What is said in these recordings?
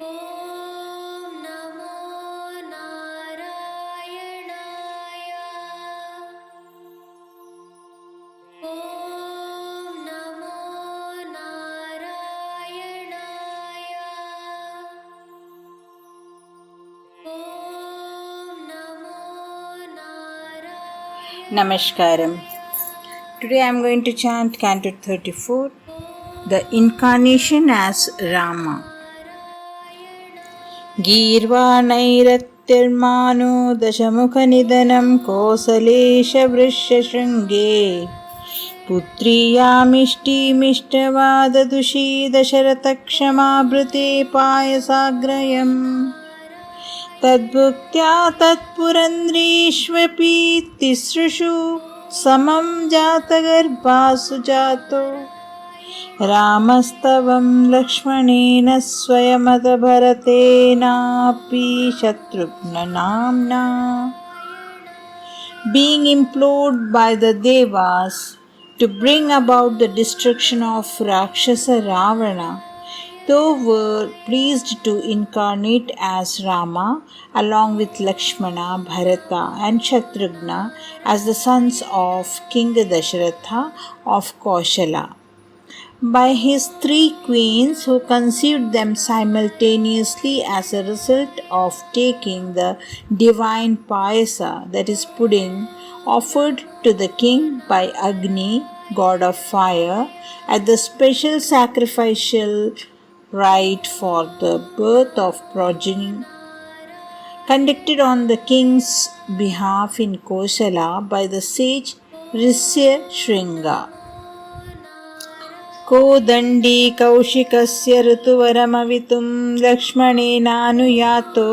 ॐ नमो नारायणाय। ॐ नमो नारायणाय। ॐ नमो नारायणाय। Namaskaram. Today I am going to chant Canto 34, The Incarnation as Rama. गीर्वाणैरत्तिर्मानो दशमुखनिधनं कोसलेशवृषशृङ्गे पुत्र्यामिष्टिमिष्टवाददुषी दशरथक्षमाभृते पायसाग्रयम् तद्भुक्त्या तत्पुरन्द्रीष्वपि तिसृषु समं जातगर्भासु जातो रामस्तवं लक्ष्मणेन स्वयमतभरतेनापि शत्रुघ्ननाम्ना. Being implored by the Devas to bring about the destruction of Rakshasa Ravana, they were pleased to incarnate as Rama along with Lakshmana, Bharata and Shatrughna as the sons of King Dasharatha of Koshala. By his three queens who conceived them simultaneously as a result of taking the divine payasa, that is pudding, offered to the king by Agni, god of fire, at the special sacrificial rite for the birth of progeny conducted on the king's behalf in Kosala by the sage Risya Shringa. कोदण्डी कौशिकस्य ऋतुवरमवितुं लक्ष्मणेनानुयातो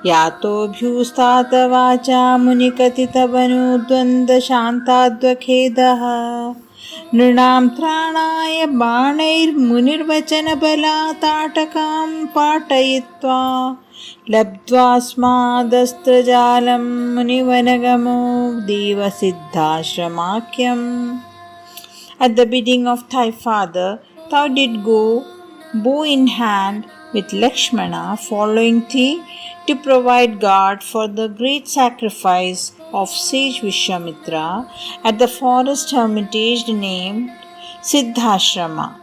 यातोऽभ्युस्तातवाचा मुनिकथितवनुद्वन्द्वशान्ताद्वखेदः नृणां त्राणाय बाणैर्मुनिर्वचनबलाताटकां पाटयित्वा लब्ध्वास्मादस्त्रजालं मुनिवनगमो देवसिद्धाश्रमाख्यम्. At the bidding of thy father, thou didst go bow in hand with Lakshmana, following thee to provide guard for the great sacrifice of sage Vishwamitra at the forest hermitage named Siddhashrama.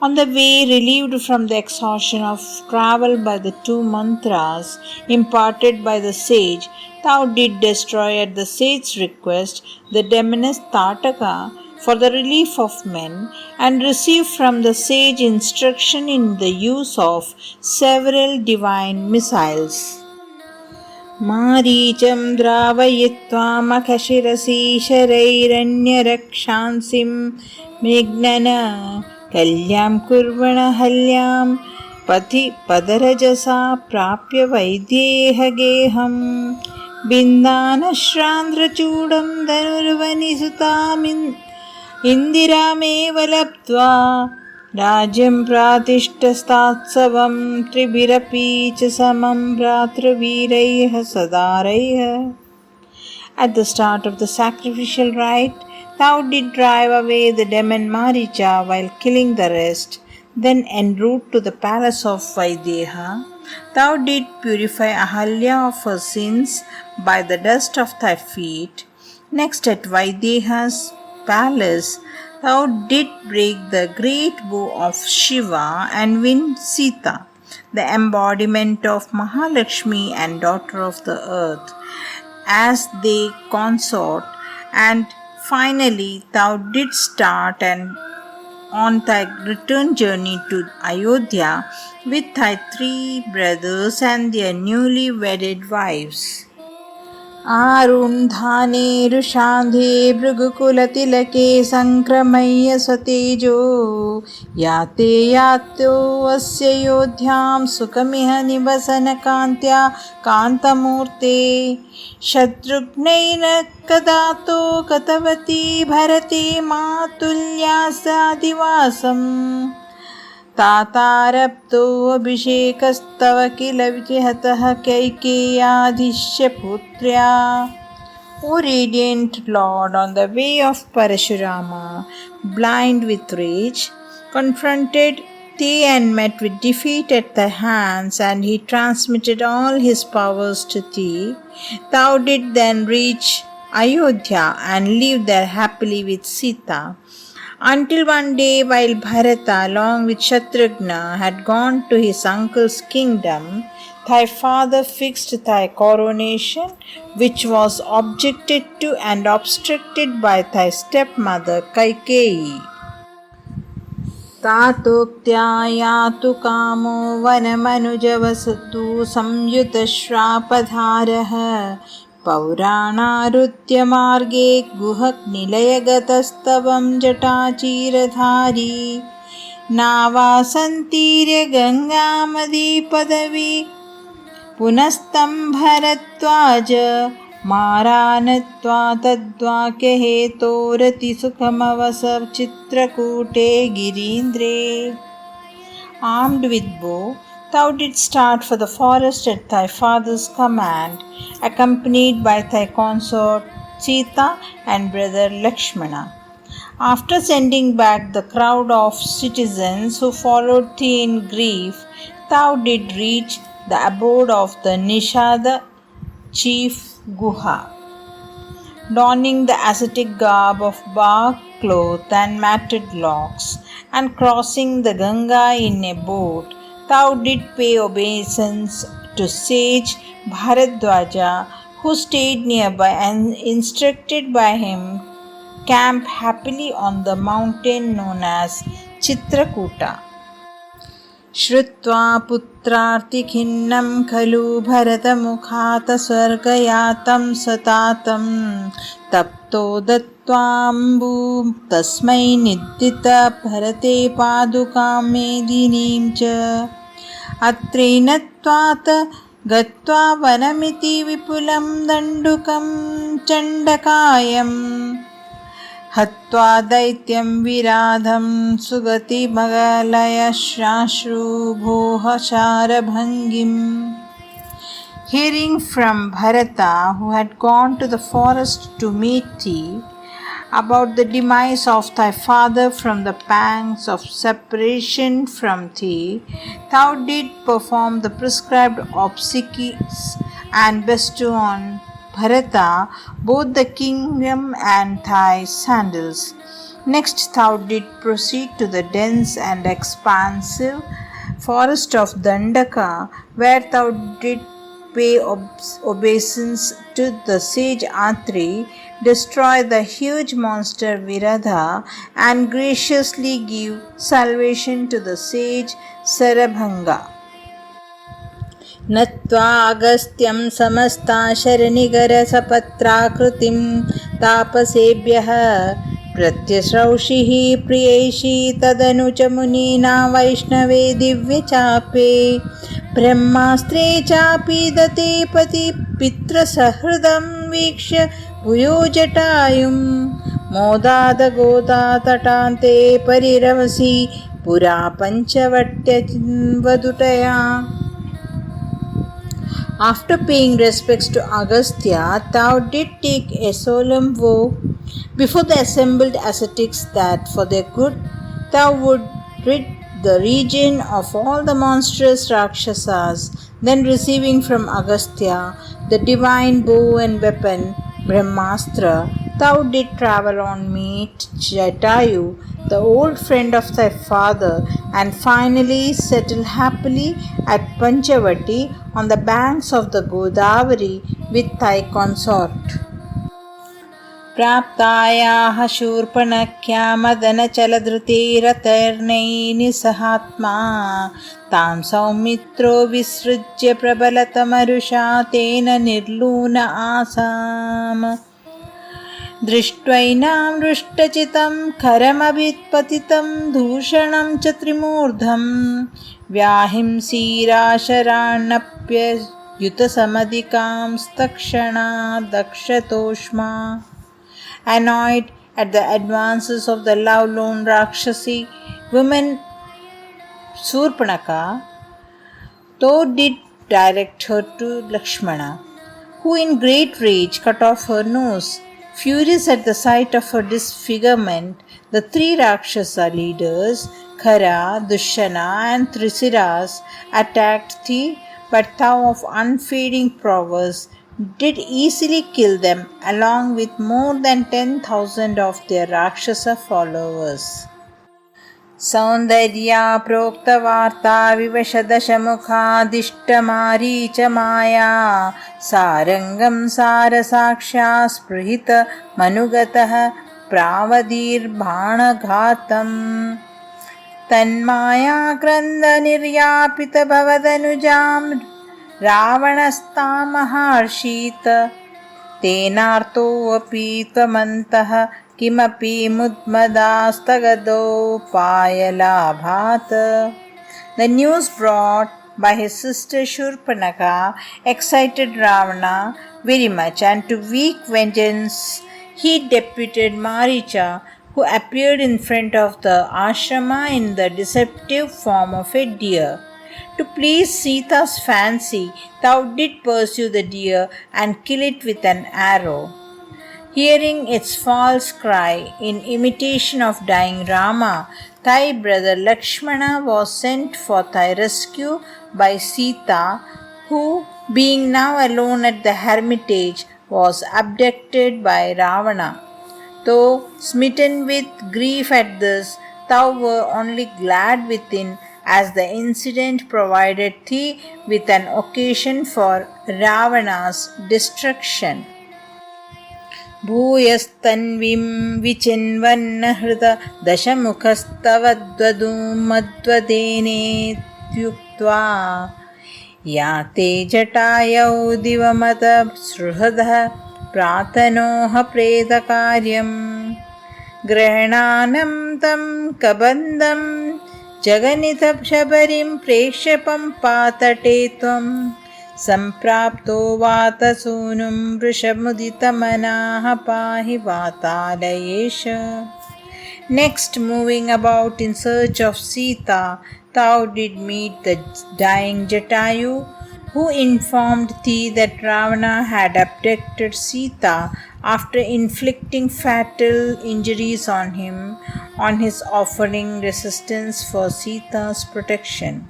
On the way, relieved from the exhaustion of travel by the two mantras imparted by the sage, thou didst destroy at the sage's request the demoness Tataka for the relief of men, and receive from the sage instruction in the use of several divine missiles. मारीचं द्रावयित्वा मखशिरसि शरैरन्यरक्षांसिं मेघ्नन कल्यां कुर्वण हल्यां पथि पदरजसा प्राप्य वैद्येह गेहम् बिन्दानश्रान्ध्रचूडं धनुर्वनिसुतामिन् इन्दिरामेव लब्ध्वा राज्यं प्रातिष्ठस्तात्सवं त्रिभिरपि च समं भ्रातृवीरैः सदारैः. At the start of the sacrificial rite, thou didst drive away the demon Maricha while killing the rest. Then en route to the palace of Vaideha, thou didst purify Ahalya of her sins by the dust of thy feet. Next at Vaideha's palace, thou didst break the great bow of Shiva and win Sita, the embodiment of Mahalakshmi and daughter of the earth, as they consort, and finally thou didst start and on thy return journey to Ayodhya with thy three brothers and their newly wedded wives. आरुन्धाने रुषान्धे भृगुकुलतिलके सङ्क्रमय्य स्वतेजो याते यात्यो अस्य योध्यां सुखमिह निवसनकान्त्या कान्तमूर्ते शत्रुघ्नैः कदातो गतवती भरते मातुल्या साधिवासम् तातारप्तो अभिषेकस्तव किल विहतः कैकेयाधिश्य पुत्र्या. O radiant Lord, on the way of Parashurama, blind with rage, confronted thee and met with defeat at thy hands, and he transmitted all his powers to thee. Thou didst then reach Ayodhya and live there happily with Sita. Until one day, while Bharata, along with Shatrughna, had gone to his uncle's kingdom, thy father fixed thy coronation, which was objected to and obstructed by thy stepmother Kaikeyi. तातोक्त्या यातु कामो वनमनुजवसतु संयुतश्रापधारः पौराणारुत्य मार्गे गुहनिलयगतस्तवं जटाचीरधारी नावासन्तीर्य गङ्गामदीपदवी पुनस्तं Bharadwaj मारानत्वा तद्वाक्यहेतोरतिसुखमवसव चित्रकूटे गिरीन्द्रे. Armed with bow, thou didst start for the forest at thy father's command, accompanied by thy consort Sita and brother Lakshmana. After sending back the crowd of citizens who followed thee in grief, thou didst reach the abode of the Nishada chief Guha. Donning the ascetic garb of bark cloth and matted locks, and crossing the Ganga in a boat, thou didst pay obeisance to sage Bharadwaja, who stayed nearby and, instructed by him, camp happily on the mountain known as Chitrakuta. श्रुत्वा पुत्रार्तिखिन्नं खलु भरतमुखात् स्वर्गयातं सतातं तप्तो दत्त्वाम्बु तस्मै निद्दित भरते पादुकां मेदिनीं च अत्रेनत्वात् गत्वा वनमिति विपुलं दण्डुकं चण्डकायम् हत्वा दैत्यं विराधं सुगतिमगलयश्राश्रुभोः शारभङ्गिम्. Hearing from Bharata, who had gone to the forest to meet thee, about the demise of thy father from the pangs of separation from thee, thou didst perform the prescribed obsequies and bestow on Bharata both the kingdom and thy sandals. Next thou didst proceed to the dense and expansive forest of Dandaka, where thou didst pay obeisance to the sage Atri, destroy the huge monster Viradha, and graciously give salvation to the sage Sarabhanga. नत्वा अगस्त्यं समस्ताशरनिगरसपत्राकृतिं तापसेभ्यः प्रत्यश्रौषिः प्रियैषी तदनु च मुनीना वैष्णवे दिव्यचापे ब्रह्मास्त्रे चापि दते पति पितृसहृदं वीक्ष्य भूयो जटायुं मोदादगोदा तटान्ते परिरमसि पुरा पञ्चवट्यवदुटया. After paying respects to Agastya, thou didst take a solemn vow before the assembled ascetics that for their good thou would rid the region of all the monstrous Rakshasas. Then receiving from Agastya the divine bow and weapon Brahmastra, thou didst travel on meet Jatayu, the old friend of thy father, and finally settle happily at Panchavati on the banks of the Godavari with thy consort. प्राप्तायाः शूर्पणख्या मदनचलधृतिरतर्णैर्निसहात्मा तां सौमित्रो विसृज्य प्रबलतमरुषा तेन निर्लून आसाम्. दृष्ट्वैनां रुष्टचितं खरमभित्पतितं दूषणं च त्रिमूर्धं व्याहिंसीराशराण्यप्ययुतसमधिकांस्तक्षणा दक्षतोष्मा. Annoyed at the advances of the love-lorn Rakshasi woman Surpanaka, thou did direct her to Lakshmana, who in great rage cut off her nose. Furious at the sight of her disfigurement, the three Rakshasa leaders Khara, Dushana, and Trisiras attacked thee, but thou of unfading prowess did easily kill them, along with more than 10,000 of their Rakshasa followers. Soundarya प्रोक्तवार्ता विवशदशमुखादिष्टमारीचमाया सारङ्गं सारसाक्ष्या स्पृहित मनुगतः प्रावदीर्बाणघातम् तन्मायाक्रन्दनिर्यापितभवदनुजां रावणस्तामहर्षीत तेनार्तोऽपि त्वमन्तः किमपि मुद्मदास्तगदोपायलाभात्. The news brought by his sister Shurpanakha excited Ravana very much, and to wreak vengeance he deputed Maricha, who appeared in front of the ashrama in the deceptive form of a deer. To please Sita's fancy, thou didst pursue the deer and kill it with an arrow. Hearing its false cry in imitation of dying Rama, thy brother Lakshmana was sent for thy rescue by Sita, who, being now alone at the hermitage, was abducted by Ravana. Though smitten with grief at this, thou were only glad within, as the incident provided thee with an occasion for Ravana's destruction. भूयस्तन्वीं विचिन्वन्नहृत दशमुखस्तवद्वधूमद्वदेनेत्युक्त्वा या ते जटायौ दिवमतसृहदः प्रातनोह प्रेतकार्यं गृह्णानं तं कबन्धं जगनितशबरीं प्रेक्ष्य पम्पातटे त्वं सम्प्राप्तो वातसूनुं वृषमुदितमनाः पाहि वातालयेश. Next, moving about in search of Sita, thou did meet the dying Jatayu, who informed thee that Ravana had abducted Sita after inflicting fatal injuries on him on his offering resistance for Sita's protection.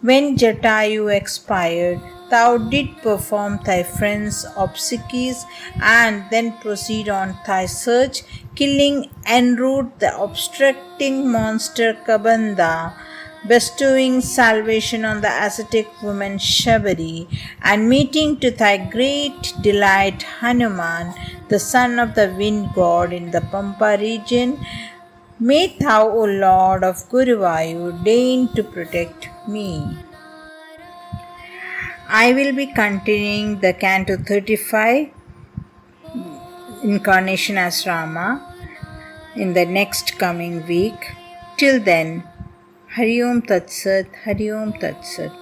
When Jatayu expired, thou did perform thy friend's obsequies and then proceed on thy search, killing en route the obstructing monster Kabanda, bestowing salvation on the ascetic woman Shabari, and meeting to thy great delight Hanuman, the son of the wind god in the Pampa region. May thou, O Lord of Guruvayur, deign to protect me. I will be continuing the Canto 35, Incarnation as Rama, in the next coming week. Till then, Hari Om Tat Sat, Hari Om Tat Sat.